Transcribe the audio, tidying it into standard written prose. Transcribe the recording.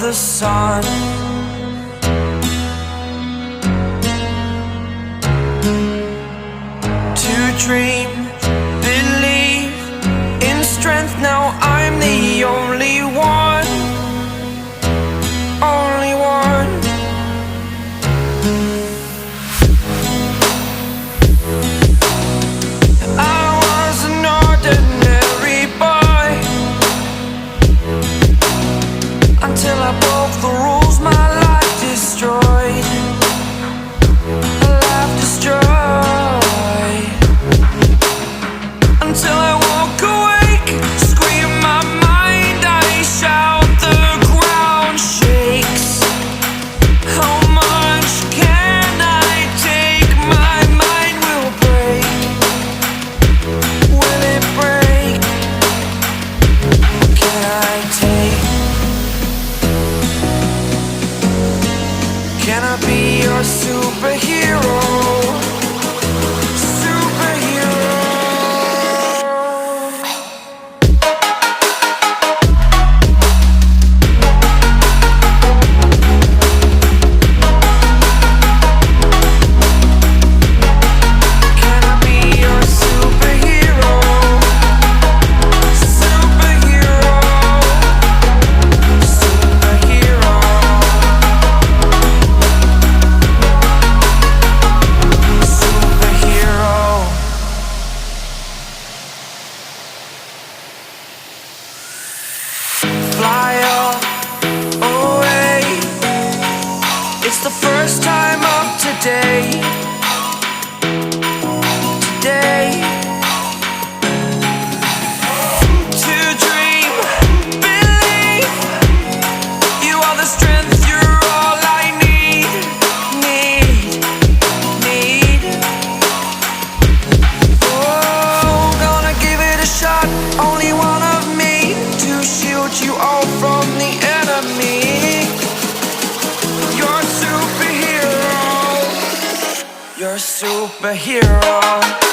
the sun. To dream, believe in strength. Now I'm the only one, only one. I was an ordinary boy until I broke the rules. My life destroyed, life destroyed. Until I walk awake, scream my mind, I shout, the ground shakes. How much can I take? My mind will break. Will it break? What can I take? Can I be your superhero? Fly away. It's the first time of today. Today. To dream, believe. You are the strength, you're all I need. Need. Oh, gonna give it a shot. Only one of me to shield you all from the enemy. You're a superhero. You're a superhero.